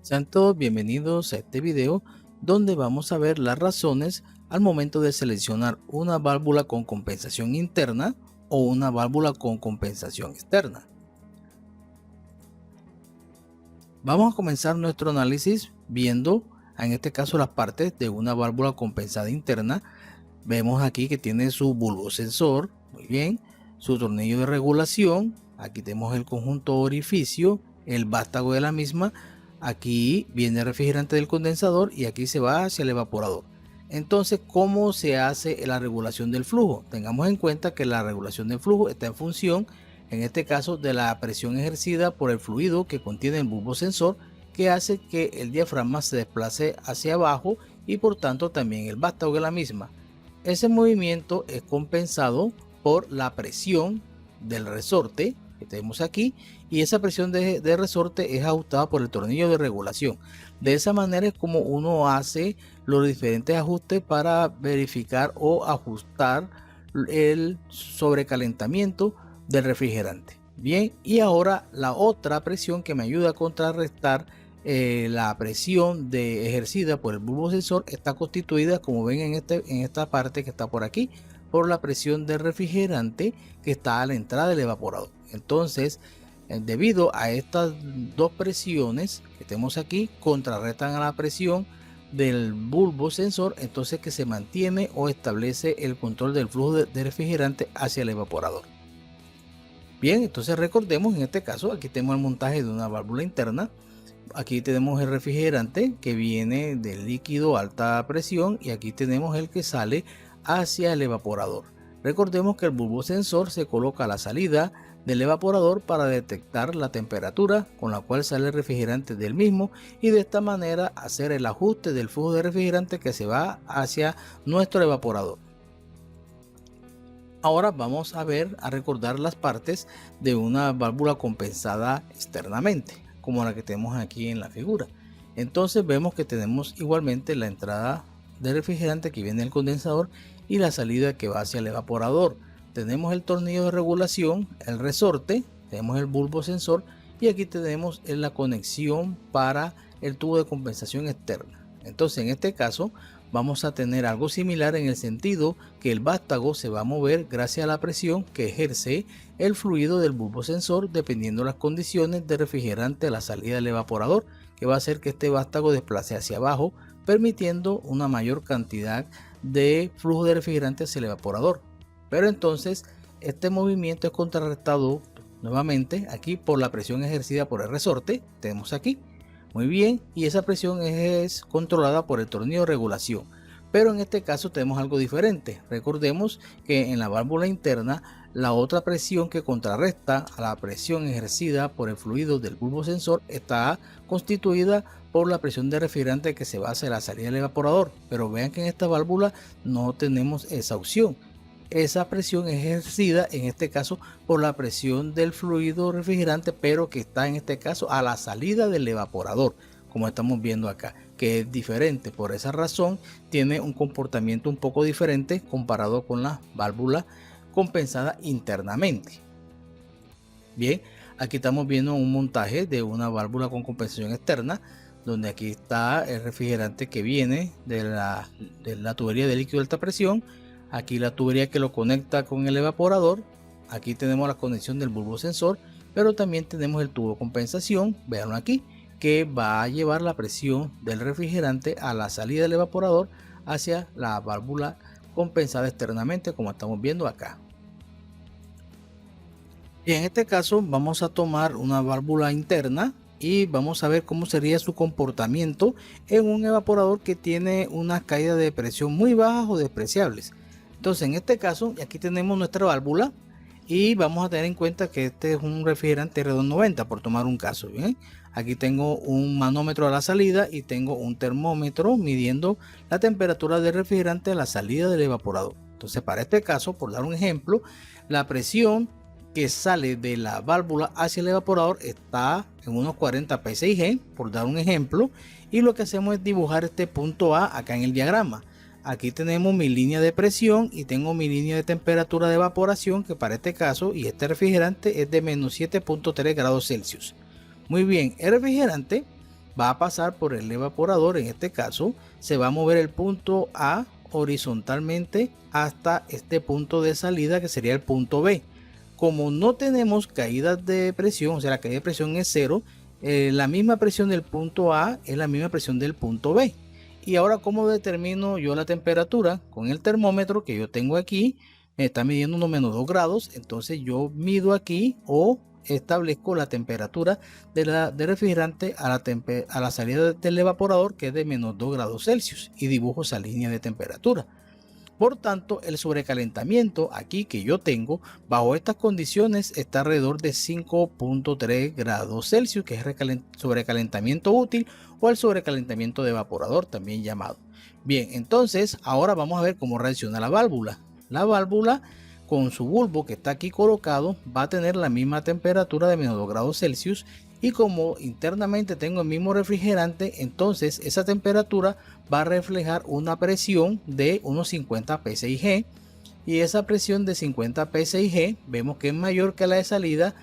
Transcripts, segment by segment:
Sean todos bienvenidos a este video donde vamos a ver las razones al momento de seleccionar una válvula con compensación interna o una válvula con compensación externa. Vamos a comenzar nuestro análisis viendo en este caso las partes de una válvula compensada interna. Vemos aquí que tiene su bulbo sensor, muy bien, su tornillo de regulación, aquí tenemos el conjunto orificio, el vástago de la misma. Aquí viene el refrigerante del condensador y aquí se va hacia el evaporador. Entonces, ¿cómo se hace la regulación del flujo? Tengamos en cuenta que la regulación del flujo está en función, en este caso, de la presión ejercida por el fluido que contiene el bulbo sensor, que hace que el diafragma se desplace hacia abajo y por tanto también el vástago de la misma. Ese movimiento es compensado por la presión del resorte que tenemos aquí, y esa presión de resorte es ajustada por el tornillo de regulación. De esa manera es como uno hace los diferentes ajustes para verificar o ajustar el sobrecalentamiento del refrigerante. Bien, y ahora la otra presión que me ayuda a contrarrestar la presión ejercida por el bulbo sensor está constituida, como ven en esta parte que está por aquí, por la presión del refrigerante que está a la entrada del evaporador. Entonces, debido a estas dos presiones que tenemos aquí, contrarrestan a la presión del bulbo sensor, entonces que se mantiene o establece el control del flujo de refrigerante hacia el evaporador. Bien, entonces recordemos, en este caso aquí tenemos el montaje de una válvula interna. Aquí tenemos el refrigerante que viene del líquido a alta presión y aquí tenemos el que sale hacia el evaporador. Recordemos que el bulbo sensor se coloca a la salida del evaporador para detectar la temperatura con la cual sale el refrigerante del mismo y de esta manera hacer el ajuste del flujo de refrigerante que se va hacia nuestro evaporador. Ahora vamos a recordar las partes de una válvula compensada externamente, como la que tenemos aquí en la figura. Entonces vemos que tenemos igualmente la entrada de refrigerante que viene del condensador y la salida que va hacia el evaporador. Tenemos el tornillo de regulación, el resorte, tenemos el bulbo sensor y aquí tenemos la conexión para el tubo de compensación externa. Entonces en este caso vamos a tener algo similar en el sentido que el vástago se va a mover gracias a la presión que ejerce el fluido del bulbo sensor dependiendo de las condiciones de refrigerante a la salida del evaporador, que va a hacer que este vástago desplace hacia abajo, permitiendo una mayor cantidad de flujo de refrigerante hacia el evaporador. Pero entonces este movimiento es contrarrestado nuevamente aquí por la presión ejercida por el resorte. Tenemos aquí. Muy bien, y esa presión es controlada por el tornillo de regulación. Pero en este caso tenemos algo diferente. Recordemos que en la válvula interna, la otra presión que contrarresta a la presión ejercida por el fluido del bulbo sensor está constituida por la presión de refrigerante que se va hacia la salida del evaporador. Pero vean que en esta válvula no tenemos esa opción. Esa presión es ejercida en este caso por la presión del fluido refrigerante, pero que está en este caso a la salida del evaporador, como estamos viendo acá, que es diferente. Por esa razón tiene un comportamiento un poco diferente comparado con la válvula compensada internamente. Bien, aquí estamos viendo un montaje de una válvula con compensación externa, donde aquí está el refrigerante que viene de la tubería de líquido de alta presión. Aquí la tubería que lo conecta con el evaporador. Aquí tenemos la conexión del bulbo sensor, pero también tenemos el tubo de compensación, véanlo aquí, que va a llevar la presión del refrigerante a la salida del evaporador hacia la válvula compensada externamente, como estamos viendo acá. Y en este caso vamos a tomar una válvula interna y vamos a ver cómo sería su comportamiento en un evaporador que tiene una caída de presión muy bajas o despreciables. Entonces en este caso aquí tenemos nuestra válvula y vamos a tener en cuenta que este es un refrigerante R290, por tomar un caso. Bien, aquí tengo un manómetro a la salida y tengo un termómetro midiendo la temperatura del refrigerante a la salida del evaporador. Entonces para este caso, por dar un ejemplo, la presión que sale de la válvula hacia el evaporador está en unos 40 psi, por dar un ejemplo, y lo que hacemos es dibujar este punto A acá en el diagrama. Aquí tenemos mi línea de presión y tengo mi línea de temperatura de evaporación, que para este caso y este refrigerante es de menos 7.3 grados Celsius. Muy bien, el refrigerante va a pasar por el evaporador. En este caso se va a mover el punto A horizontalmente hasta este punto de salida, que sería el punto B. Como no tenemos caídas de presión, o sea, la caída de presión es cero, la misma presión del punto A es la misma presión del punto B. Y ahora, ¿cómo determino yo la temperatura? Con el termómetro que yo tengo aquí, me está midiendo unos menos 2 grados. Entonces yo mido aquí o establezco la temperatura del refrigerante a la salida del evaporador, que es de menos 2 grados Celsius, y dibujo esa línea de temperatura. Por tanto, el sobrecalentamiento aquí que yo tengo bajo estas condiciones está alrededor de 5.3 grados Celsius, que es sobrecalentamiento útil o el sobrecalentamiento de evaporador también llamado. Bien, entonces ahora vamos a ver cómo reacciona la válvula. La válvula, con su bulbo que está aquí colocado, va a tener la misma temperatura de menos 2 grados Celsius, y como internamente tengo el mismo refrigerante, entonces esa temperatura va a reflejar una presión de unos 50 psi, y esa presión de 50 psi vemos que es mayor que la de salida.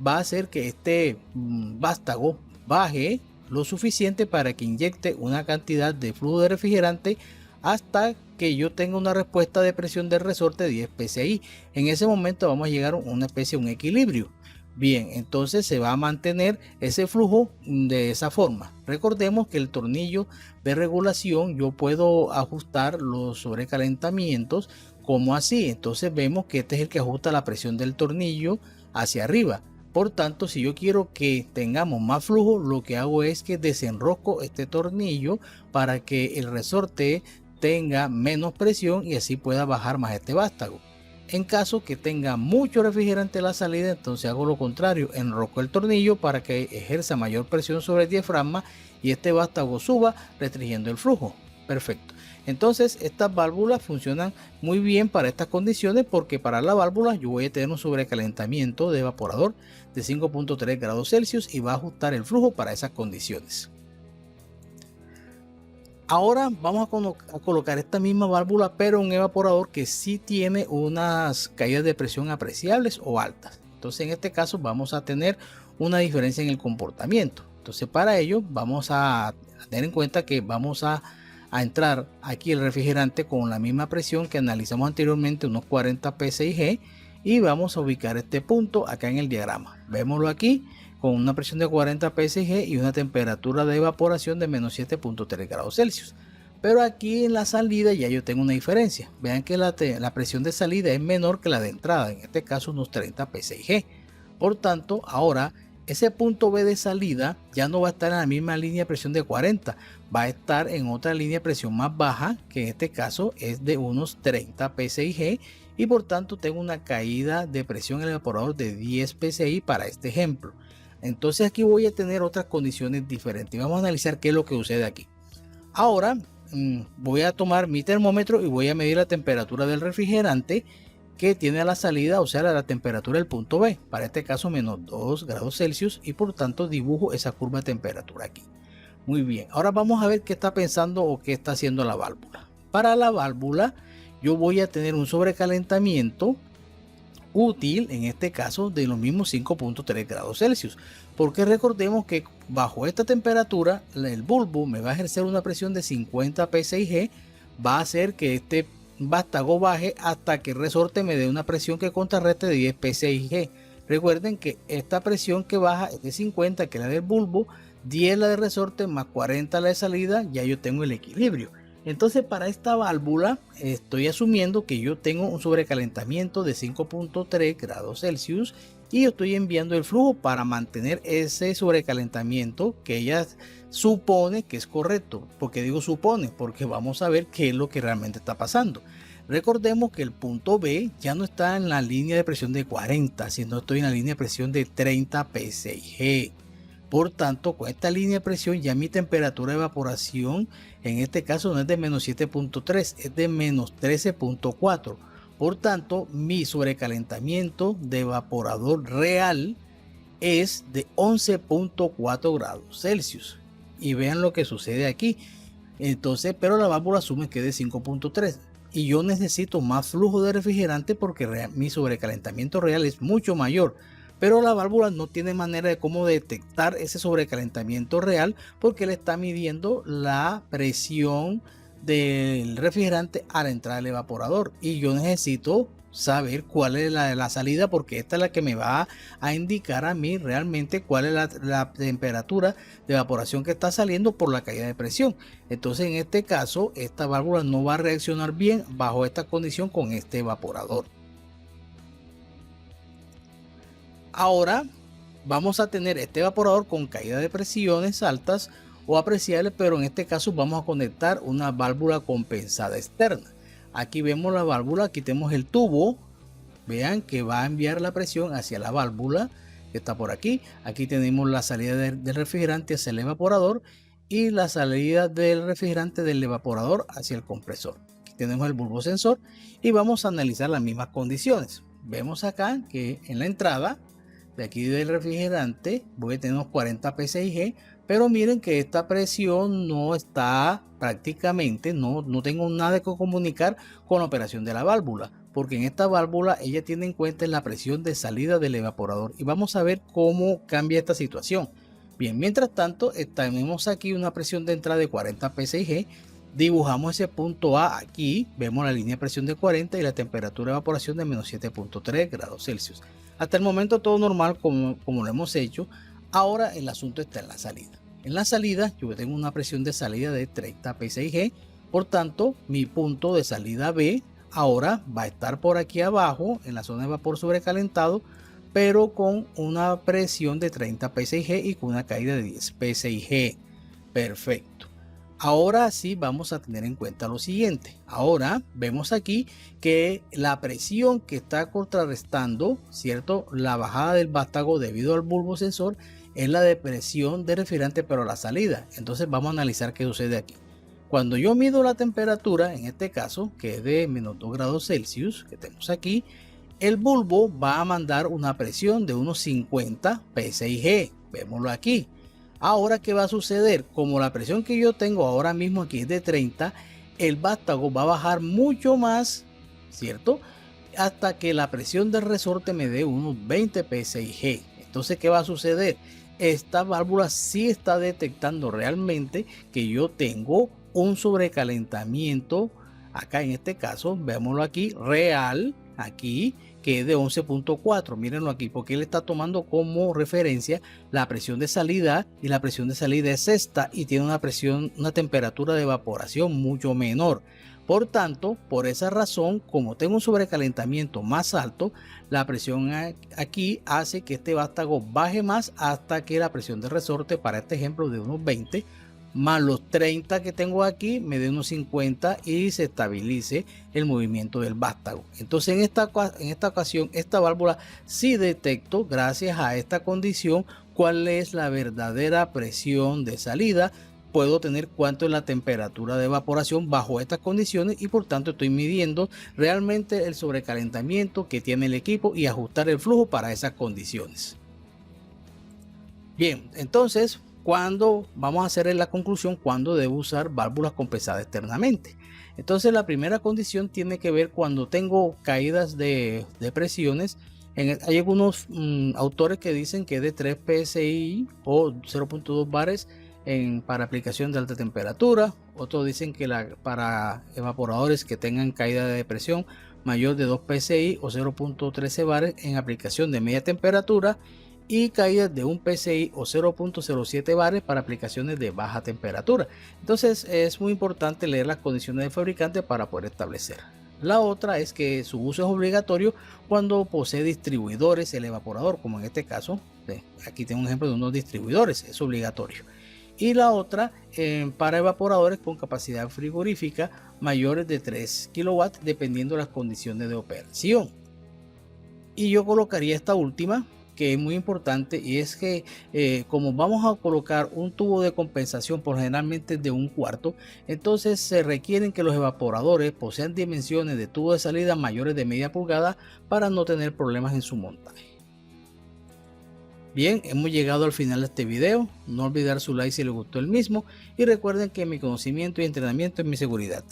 Va a hacer que este vástago baje lo suficiente para que inyecte una cantidad de flujo de refrigerante hasta que yo tenga una respuesta de presión del resorte de 10 psi. En ese momento vamos a llegar a una especie de un equilibrio. Bien, entonces se va a mantener ese flujo de esa forma. Recordemos que el tornillo de regulación yo puedo ajustar los sobrecalentamientos como así. Entonces vemos que este es el que ajusta la presión del tornillo hacia arriba. Por tanto, si yo quiero que tengamos más flujo, lo que hago es que desenrosco este tornillo para que el resorte tenga menos presión y así pueda bajar más este vástago. En caso que tenga mucho refrigerante a la salida, entonces hago lo contrario, enrosco el tornillo para que ejerza mayor presión sobre el diafragma y este vástago suba, restringiendo el flujo. Perfecto. Entonces estas válvulas funcionan muy bien para estas condiciones, porque para la válvula yo voy a tener un sobrecalentamiento de evaporador de 5.3 grados Celsius y va a ajustar el flujo para esas condiciones. Ahora vamos a colocar esta misma válvula, pero un evaporador que sí tiene unas caídas de presión apreciables o altas. Entonces en este caso vamos a tener una diferencia en el comportamiento. Entonces para ello vamos a tener en cuenta que vamos a entrar aquí el refrigerante con la misma presión que analizamos anteriormente, unos 40 psi, y vamos a ubicar este punto acá en el diagrama. Vémoslo aquí con una presión de 40 psi y una temperatura de evaporación de menos 7.3 grados Celsius. Pero aquí en la salida ya yo tengo una diferencia. Vean que la presión de salida es menor que la de entrada, en este caso unos 30 psi. Por tanto, ahora ese punto B de salida ya no va a estar en la misma línea de presión de 40, va a estar en otra línea de presión más baja, que en este caso es de unos 30 psi, y por tanto tengo una caída de presión en el evaporador de 10 psi para este ejemplo. Entonces aquí voy a tener otras condiciones diferentes. Vamos a analizar qué es lo que sucede aquí. Ahora voy a tomar mi termómetro y voy a medir la temperatura del refrigerante que tiene a la salida, o sea, la temperatura del punto B, para este caso menos 2 grados Celsius, y por tanto dibujo esa curva de temperatura aquí. Muy bien, ahora vamos a ver qué está pensando o qué está haciendo la válvula. Para la válvula yo voy a tener un sobrecalentamiento útil, en este caso de los mismos 5.3 grados Celsius, porque recordemos que bajo esta temperatura el bulbo me va a ejercer una presión de 50 psi, va a hacer que este vástago baje hasta que el resorte me dé una presión que contrarreste de 10 psi. Recuerden que esta presión que baja es de 50, que es la del bulbo, 10 la de resorte, más 40 la de salida, ya yo tengo el equilibrio. Entonces para esta válvula estoy asumiendo que yo tengo un sobrecalentamiento de 5.3 grados Celsius y estoy enviando el flujo para mantener ese sobrecalentamiento que ella supone que es correcto. ¿Por qué digo supone? Porque vamos a ver qué es lo que realmente está pasando. Recordemos que el punto B ya no está en la línea de presión de 40, sino estoy en la línea de presión de 30 psi. Por tanto, con esta línea de presión ya mi temperatura de evaporación en este caso no es de menos 7.3, es de menos 13.4. Por tanto, mi sobrecalentamiento de evaporador real es de 11.4 grados Celsius. Y vean lo que sucede aquí. Entonces, pero la válvula asume que es de 5.3. Y yo necesito más flujo de refrigerante porque mi sobrecalentamiento real es mucho mayor. pero la válvula no tiene manera de cómo detectar ese sobrecalentamiento real porque le está midiendo la presión del refrigerante a la entrada del evaporador, y yo necesito saber cuál es la salida, porque esta es la que me va a indicar a mí realmente cuál es la temperatura de evaporación que está saliendo por la caída de presión. Entonces en este caso esta válvula no va a reaccionar bien bajo esta condición con este evaporador. Ahora vamos a tener este evaporador con caída de presiones altas o apreciables, pero en este caso vamos a conectar una válvula compensada externa. Aquí vemos la válvula, aquí tenemos el tubo, vean que va a enviar la presión hacia la válvula que está por aquí. Aquí tenemos la salida del refrigerante hacia el evaporador y la salida del refrigerante del evaporador hacia el compresor. Aquí tenemos el bulbo sensor y vamos a analizar las mismas condiciones. Vemos acá que en la entrada de aquí del refrigerante voy a tener unos 40 psi, pero miren que esta presión no está prácticamente, no tengo nada que comunicar con la operación de la válvula, porque en esta válvula ella tiene en cuenta la presión de salida del evaporador, y vamos a ver cómo cambia esta situación. Bien, mientras tanto tenemos aquí una presión de entrada de 40 psi. Dibujamos ese punto A aquí, vemos la línea de presión de 40 y la temperatura de evaporación de menos 7.3 grados Celsius. Hasta el momento todo normal como lo hemos hecho. Ahora el asunto está en la salida. En la salida yo tengo una presión de salida de 30 psi, por tanto mi punto de salida B ahora va a estar por aquí abajo en la zona de vapor sobrecalentado, pero con una presión de 30 psi y con una caída de 10 psi. Perfecto. Ahora sí vamos a tener en cuenta lo siguiente. Ahora vemos aquí que la presión que está contrarrestando, ¿cierto?, la bajada del vástago debido al bulbo sensor es la de presión de refrigerante, pero a la salida. Entonces vamos a analizar qué sucede aquí. Cuando yo mido la temperatura, en este caso, que es de menos 2 grados Celsius, que tenemos aquí, el bulbo va a mandar una presión de unos 50 psi. Vémoslo aquí. Ahora, ¿qué va a suceder? Como la presión que yo tengo ahora mismo aquí es de 30, el vástago va a bajar mucho más, ¿cierto?, hasta que la presión del resorte me dé unos 20 psi. Entonces, ¿qué va a suceder? Esta válvula sí está detectando realmente que yo tengo un sobrecalentamiento, acá en este caso, veámoslo aquí, real, aquí, que es de 11.4. Mírenlo aquí, porque él está tomando como referencia la presión de salida, y la presión de salida es esta, y tiene una temperatura de evaporación mucho menor. Por tanto, por esa razón, como tengo un sobrecalentamiento más alto, la presión aquí hace que este vástago baje más hasta que la presión de resorte, para este ejemplo, de unos 20 más los 30 que tengo aquí, me dé unos 50 y se estabilice el movimiento del vástago. Entonces en esta ocasión esta válvula sí detecto, gracias a esta condición, cuál es la verdadera presión de salida. Puedo tener cuánto es la temperatura de evaporación bajo estas condiciones, y por tanto estoy midiendo realmente el sobrecalentamiento que tiene el equipo y ajustar el flujo para esas condiciones. Bien, entonces, cuando vamos a hacer la conclusión, cuando debo usar válvulas compensadas externamente. Entonces la primera condición tiene que ver cuando tengo caídas de presiones. Hay algunos autores que dicen que es de 3 psi o 0.2 bares para aplicación de alta temperatura. Otros dicen que para evaporadores que tengan caída de presión mayor de 2 psi o 0.13 bares en aplicación de media temperatura, y caídas de 1 psi o 0.07 bares para aplicaciones de baja temperatura. Entonces es muy importante leer las condiciones del fabricante para poder establecer. La otra es que su uso es obligatorio cuando posee distribuidores el evaporador, como en este caso. Aquí tengo un ejemplo de unos distribuidores, es obligatorio. Y la otra para evaporadores con capacidad frigorífica mayores de 3 kW, dependiendo de las condiciones de operación. Y yo colocaría esta última, que es muy importante, y es que como vamos a colocar un tubo de compensación por generalmente de 1/4, entonces se requieren que los evaporadores posean dimensiones de tubo de salida mayores de media pulgada para no tener problemas en su montaje. Bien, hemos llegado al final de este video. No olvidar su like si les gustó el mismo, y recuerden que mi conocimiento y entrenamiento es mi seguridad.